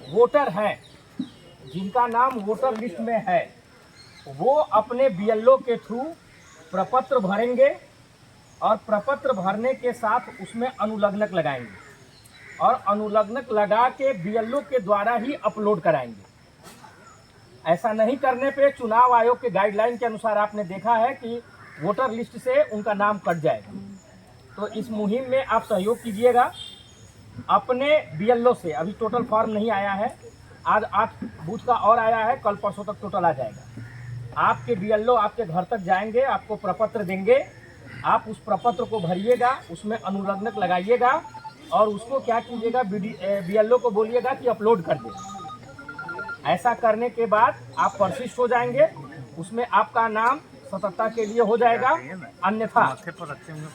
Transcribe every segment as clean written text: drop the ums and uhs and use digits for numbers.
Voter हैं, जिनका नाम वोटर लिस्ट में है, वो अपने बीएलओ के थ्रू प्रपत्र भरेंगे और प्रपत्र भरने के साथ उसमें अनुलग्नक लगाएंगे और अनुलग्नक लगा के बीएलओ के द्वारा ही अपलोड कराएंगे। ऐसा नहीं करने पे चुनाव आयोग के गाइडलाइन के अनुसार आपने देखा है कि वोटर लिस्ट से उनका नाम कट जाएगा। तो इस मुहिम में आप सहयोग कीजिएगा अपने बीएलओ से। अभी टोटल फॉर्म नहीं आया है, आज 8 बूथ का और आया है, कल परसों तक टोटल आ जाएगा। आपके बीएलओ आपके घर तक जाएंगे, आपको प्रपत्र देंगे, आप उस प्रपत्र को भरिएगा, उसमें अनुलग्नक लगाइएगा और उसको क्या कीजिएगा, बीएलओ को बोलिएगा कि अपलोड कर दे। ऐसा करने के बाद आप परसिस्ट हो जाएंगे, उसमें आपका नाम सतर्कता के लिए हो जाएगा, अन्यथा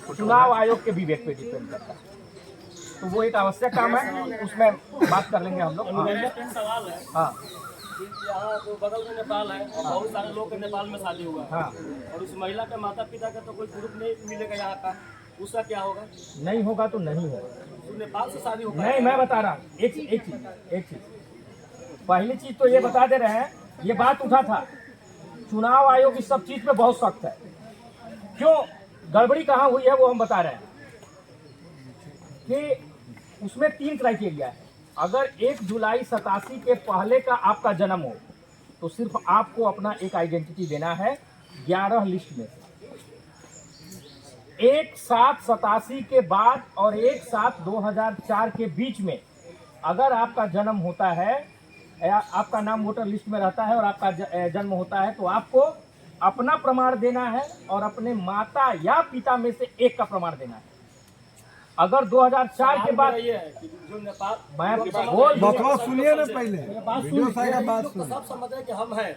चुनाव आयोग के विवेक पे डिपेंड करता है। तो वो एक आवश्यक काम है, उसमें बात कर लेंगे हम लोग। सवाल है हाँ, यहाँ तो बगल में नेपाल है और बहुत सारे लोग के नेपाल में शादी हुआ है। हाँ, और उस महिला के माता पिता का तो कोई ग्रुप नहीं मिलेगा यहाँ का, उसका क्या होगा? नहीं होगा तो नहीं होगा। तो नेपाल से शादी होगा? नहीं, मैं बता रहा हूँ एक चीज। पहली चीज तो ये बता दे रहे हैं, ये बात उठा था, चुनाव आयोग इस सब चीज पे बहुत सख्त है। क्यों गड़बड़ी कहाँ हुई है वो हम बता रहे हैं कि उसमें 3 क्राइटेरिया है। अगर 1 जुलाई 87 के पहले का आपका जन्म हो तो सिर्फ आपको अपना एक आइडेंटिटी देना है 11 लिस्ट में से। 1/7/87 के बाद और 1/7/2004 के बीच में अगर आपका जन्म होता है या आपका नाम वोटर लिस्ट में रहता है और आपका जन्म होता है तो आपको अपना प्रमाण देना है और अपने माता या पिता में से एक का प्रमाण देना है। अगर 2004 के बाद ये है कि जो नेपाल बात सुनिए ना, पहले वीडियो साइड का बात तो सब समझ रहे कि हम हैं,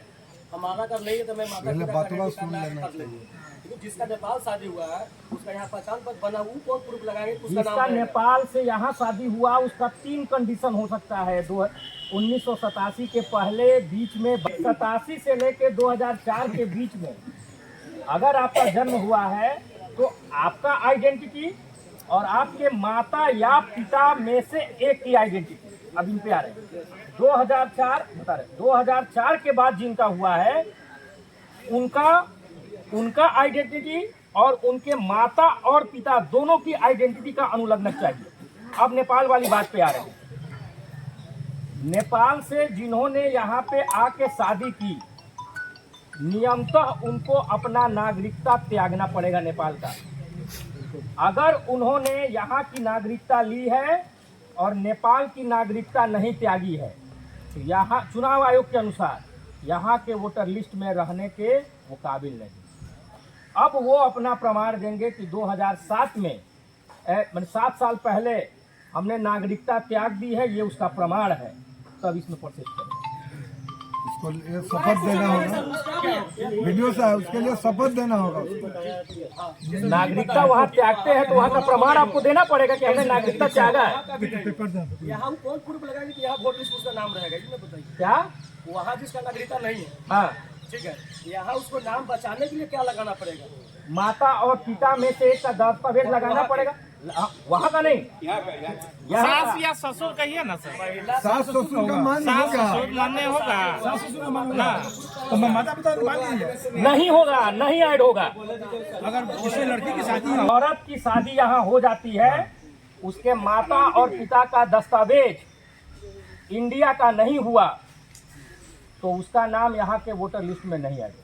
हमारा कर लेंगे तो मैं माता पहले पिता बात का सुन लेना कर लेंगे। लेकिन जिसका नेपाल शादी हुआ है उसका यहाँ पहचान पत्र बना, वो कौन प्रूफ लगाएंगे? उसका जिसका नाम रहेगा। नेपाल से यहाँ शादी हुआ उसका 3 कंडीशन हो सकता है। 1987 के पहले, बीच में, 87 से लेके 2004 के बीच में अगर आपका जन्म हुआ है तो आपका आइडेंटिटी और आपके माता या पिता में से एक की आइडेंटिटी अब इन पे आ रहे हैं। 2004 बता रहे, 2004 के बाद जिनका हुआ है उनका आइडेंटिटी और उनके माता और पिता दोनों की आइडेंटिटी का अनुलग्नक चाहिए। अब नेपाल वाली बात पे आ रहे हैं। नेपाल से जिन्होंने यहाँ पे आके शादी की, नियमतः उनको अपना नागरिकता त्यागना पड़ेगा नेपाल का। अगर उन्होंने यहाँ की नागरिकता ली है और नेपाल की नागरिकता नहीं त्यागी है तो यहाँ चुनाव आयोग के अनुसार यहाँ के वोटर लिस्ट में रहने के वो काबिल नहीं। अब वो अपना प्रमाण देंगे कि 2007 में 7 साल पहले हमने नागरिकता त्याग दी है, ये उसका प्रमाण है, तब इसमें प्रोसेस करेंगे। उसको ये शपथ देना होगा, वीडियो से उसके लिए शपथ देना होगा उसको। नागरिकता वहाँ त्यागते हैं तो वहाँ का प्रमाण आपको देना पड़ेगा कि हमने नागरिकता त्यागा है। यहाँ हम कौन प्रूफ लगाएंगे कि यहाँ वोट लिस्ट उसका नाम रहेगा, ये बताइए। क्या वहाँ जिसका नागरिकता नहीं है, हाँ, ठीक है, यहाँ उसको नाम बचाने के लिए क्या लगाना पड़ेगा? माता और पिता में से एक का दस्तावेज लगाना पड़ेगा। वहाँ का नहीं, सास या ससुर कहिए ना सर, सास ससुर का मान होगा, मान्य होगा ना, तो माता पिता मान लीजिए। नहीं होगा, नहीं ऐड होगा। अगर किसी लड़की की शादी औरत की शादी यहाँ हो जाती है, उसके माता और पिता का दस्तावेज इंडिया का नहीं हुआ तो उसका नाम यहाँ के वोटर लिस्ट में नहीं आएगा।